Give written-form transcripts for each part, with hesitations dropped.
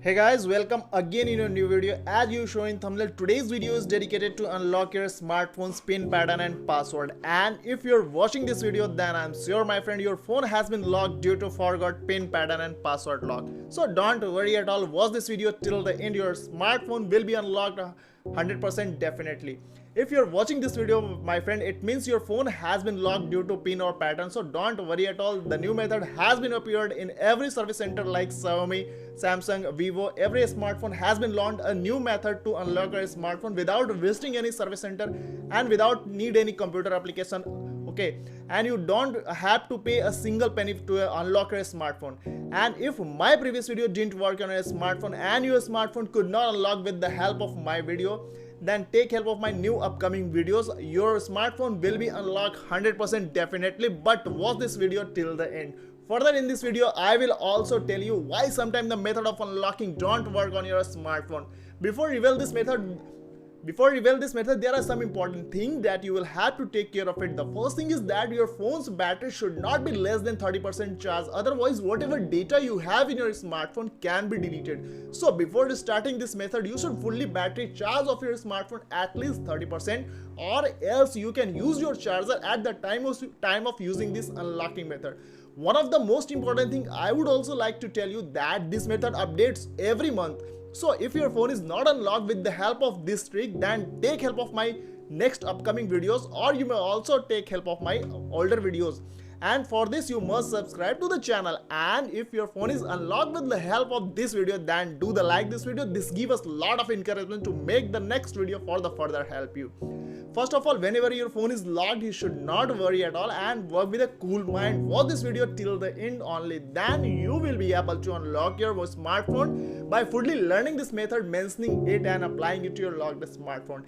Hey guys, welcome again in a new video. As you show in thumbnail, today's video is dedicated to unlock your smartphone's pin pattern and password. And if you're watching this video, then I'm sure my friend your phone has been locked due to forgot pin pattern and password lock. So don't worry at all, watch this video till the end. Your smartphone will be unlocked 100% definitely. If you're watching this video, my friend, it means your phone has been locked due to pin or pattern. So don't worry at all. The new method has been appeared in every service center like Xiaomi, Samsung, VIVO. Every smartphone has been launched a new method to unlock a smartphone without visiting any service center and without need any computer application. Okay, and you don't have to pay a single penny to unlock your smartphone. And if my previous video didn't work on a smartphone and your smartphone could not unlock with the help of my video, then take help of my new upcoming videos. Your smartphone will be unlocked 100% definitely, but watch this video till the end. Further in this video, I will also tell you why sometimes the method of unlocking don't work on your smartphone. Before reveal this method, there are some important things that you will have to take care of it. The first thing is that your phone's battery should not be less than 30% charge. Otherwise, whatever data you have in your smartphone can be deleted. So before starting this method, you should fully battery charge of your smartphone at least 30%, or else you can use your charger at the time of using this unlocking method. One of the most important thing I would also like to tell you that this method updates every month. So if your phone is not unlocked with the help of this trick, then take help of my next upcoming videos, or you may also take help of my older videos. And for this you must subscribe to the channel, and if your phone is unlocked with the help of this video, then do the like this video. This gives us a lot of encouragement to make the next video for the further help you. First of all, whenever your phone is locked, you should not worry at all and work with a cool mind. Watch this video till the end only. Then you will be able to unlock your smartphone by fully learning this method, mentioning it and applying it to your locked smartphone.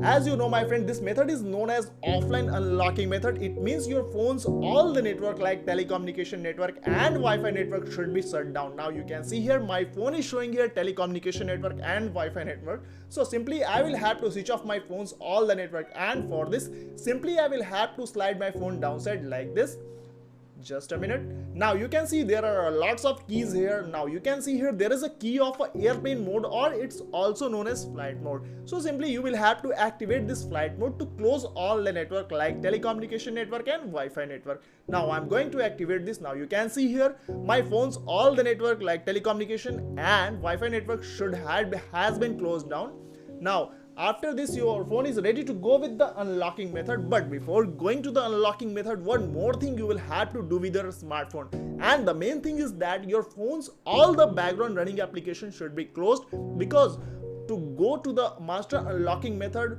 As you know, my friend, this method is known as offline unlocking method. It means your phone's all the network like telecommunication network and Wi-Fi network should be shut down. Now you can see here my phone is showing here telecommunication network and Wi-Fi network. So simply I will have to switch off my phone's all the network, and for this simply I will have to slide my phone downside like this. Just a minute. Now you can see there are lots of keys here. Now you can see here there is a key of airplane mode, or it's also known as flight mode. So simply you will have to activate this flight mode to close all the network like telecommunication network and Wi-Fi network. Now I'm going to activate this. Now you can see here my phone's all the network like telecommunication and Wi-Fi network has been closed down. Now after this your phone is ready to go with the unlocking method. But before going to the unlocking method, one more thing you will have to do with your smartphone, and the main thing is that your phone's all the background running applications should be closed, because to go to the master unlocking method,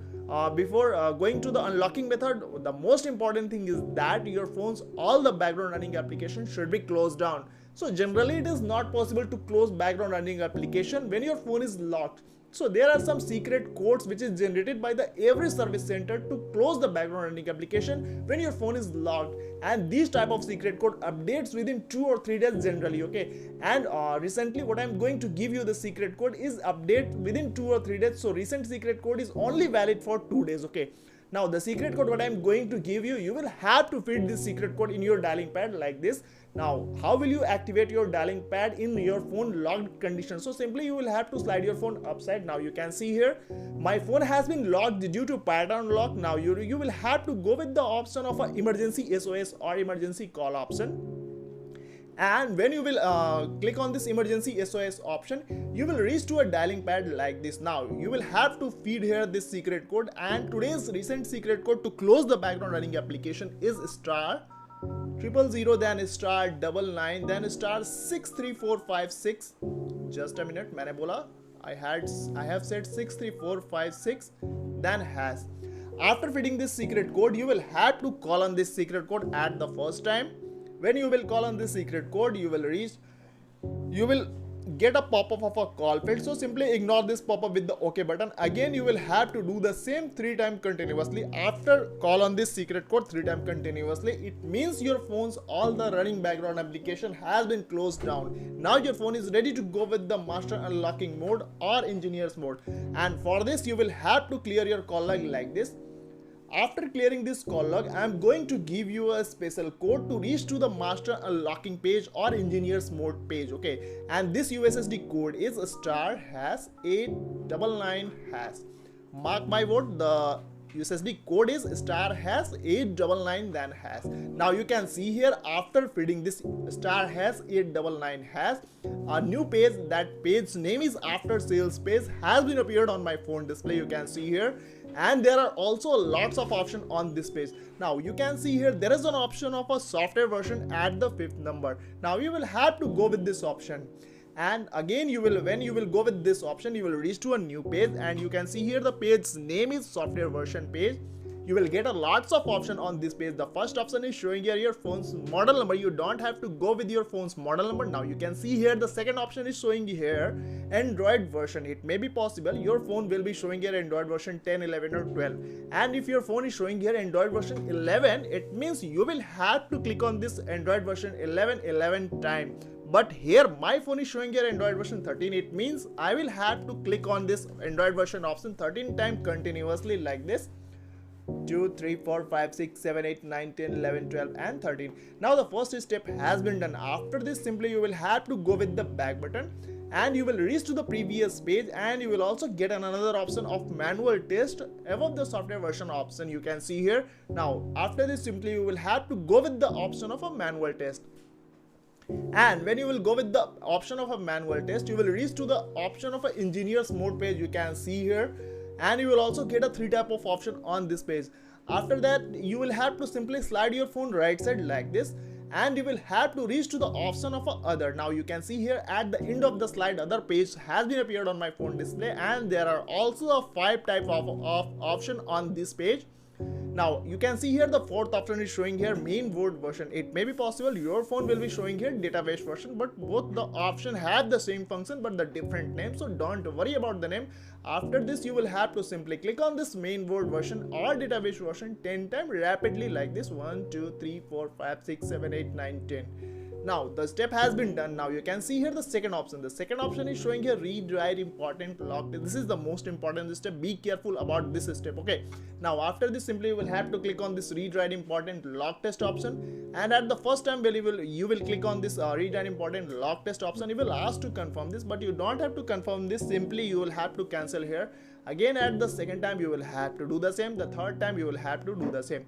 before going to the unlocking method, the most important thing is that your phone's all the background running applications should be closed down. So generally it is not possible to close background running application when your phone is locked. So there are some secret codes which is generated by the every service center to close the background running application when your phone is locked, and these type of secret code updates within 2 or 3 days generally. Okay, and recently what I'm going to give you, the secret code is update within 2 or 3 days. So recent secret code is only valid for 2 days. Okay, now the secret code what I'm going to give you, you will have to feed this secret code in your dialing pad like this. Now how will you activate your dialing pad in your phone locked condition? So simply you will have to slide your phone upside. Now you can see here my phone has been locked due to pattern lock. Now you will have to go with the option of a emergency SOS or emergency call option. And when you will click on this emergency SOS option, you will reach to a dialing pad like this. Now you will have to feed here this secret code, and today's recent secret code to close the background running application is star 000, then star 99, then star 63456. Just a minute, मैंने बोला I have said 63456, then hash. After feeding this secret code, you will have to call on this secret code at the first time. When you will call on this secret code, you will get a pop-up of a call field. So simply ignore this pop-up with the OK button. Again you will have to do the same 3 times continuously. After call on this secret code 3 times continuously, it means your phone's all the running background application has been closed down. Now your phone is ready to go with the master unlocking mode or engineers mode, and for this you will have to clear your call log like this. After clearing this call log, I am going to give you a special code to reach to the master unlocking page or engineers mode page. Okay, and this USSD code is *#899#. Mark my word, the USSD code is *#899 then hash. Now you can see here, after feeding this *#899#, a new page, that page name is after sales page, has been appeared on my phone display. You can see here, and there are also lots of options on this page. Now you can see here there is an option of a software version at the 5th number. Now you will have to go with this option, and again when you will go with this option, you will reach to a new page, and you can see here the page's name is software version page. You will get a lots of option on this page. The first option is showing here your phone's model number. You don't have to go with your phone's model number. Now you can see here the second option is showing here Android version. It may be possible your phone will be showing here Android version 10, 11 or 12, and if your phone is showing here Android version 11, it means you will have to click on this Android version 11 time. But here my phone is showing here Android version 13. It means I will have to click on this Android version option 13 times continuously, like this: 2, 3, 4, 5, 6, 7, 8, 9, 10, 11, 12 and 13. Now the first step has been done. After this, simply you will have to go with the back button, and you will reach to the previous page, and you will also get another option of manual test above the software version option. You can see here. Now after this, simply you will have to go with the option of a manual test. And when you will go with the option of a manual test, you will reach to the option of an engineers mode page. You can see here, and you will also get a 3 type of option on this page. After that, you will have to simply slide your phone right side like this, and you will have to reach to the option of other. Now you can see here at the end of the slide, other page has been appeared on my phone display, and there are also a 5 type of option on this page. Now you can see here the fourth option is showing here main board version. It may be possible your phone will be showing here database version, but both the option have the same function but the different name, so don't worry about the name. After this, you will have to simply click on this main board version or database version 10 times rapidly, like this: 1, 2, 3, 4, 5, 6, 7, 8, 9, 10. Now the step has been done. Now you can see here the second option. The second option is showing here read write important lock. This is the most important step. Be careful about this step. Okay. Now after this, simply you will have to click on this read write important lock test option, and at the first time you will click on this read write important lock test option. You will ask to confirm this, but you don't have to confirm this. Simply you will have to cancel here. Again at the second time you will have to do the same. The third time you will have to do the same.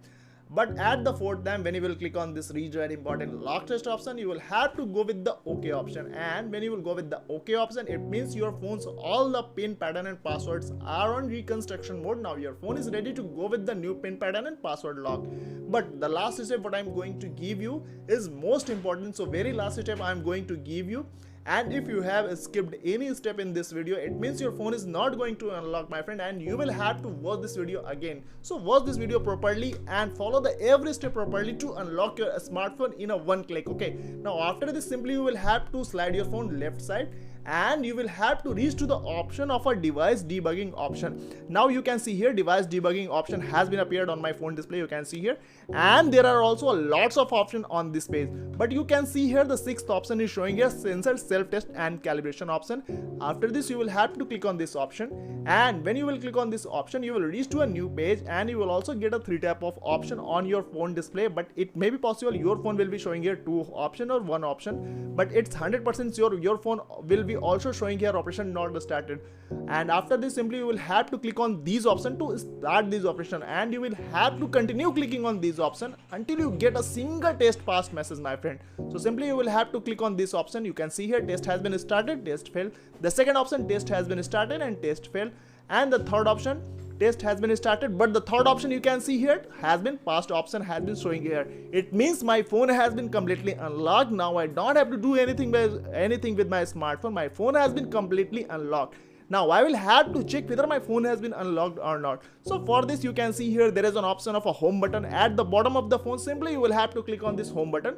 But at the fourth time, when you will click on this read write important lock test option, you will have to go with the OK option. And when you will go with the OK option, it means your phone's all the pin pattern and passwords are on reconstruction mode. Now your phone is ready to go with the new pin pattern and password lock. But the last step what I'm going to give you is most important. So very last step I'm going to give you. And if you have skipped any step in this video, it means your phone is not going to unlock, my friend, and you will have to watch this video again. So watch this video properly and follow the every step properly to unlock your smartphone in a one click. Okay, now after this, simply you will have to slide your phone left side, and you will have to reach to the option of a device debugging option. Now you can see here device debugging option has been appeared on my phone display. You can see here, and there are also lots of options on this page, but you can see here the sixth option is showing here sensor self-test and calibration option. After this, you will have to click on this option, and when you will click on this option, you will reach to a new page, and you will also get a 3 type of option on your phone display. But it may be possible your phone will be showing here 2 option or 1 option, but it's 100% sure your phone will be also showing here operation not started. And after this, simply you will have to click on these options to start this operation, and you will have to continue clicking on these options until you get a single test passed message, my friend. So simply you will have to click on this option. You can see here test has been started, test failed. The second option, test has been started and test failed. And the third option, test has been started, but the third option you can see here has been passed option has been showing here. It means my phone has been completely unlocked. Now I don't have to do anything with my smartphone. My phone has been completely unlocked. Now I will have to check whether my phone has been unlocked or not. So for this, you can see here there is an option of a home button at the bottom of the phone. Simply you will have to click on this home button.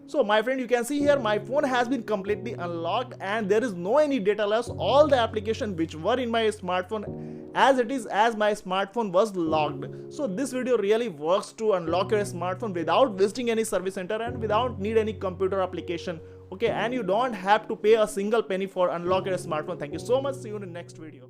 So my friend, you can see here my phone has been completely unlocked, and there is no any data loss. All the applications which were in my smartphone as it is as my smartphone was locked. So this video really works to unlock your smartphone without visiting any service center and without need any computer application. Okay, and you don't have to pay a single penny for unlock your smartphone. Thank you so much. See you in the next video.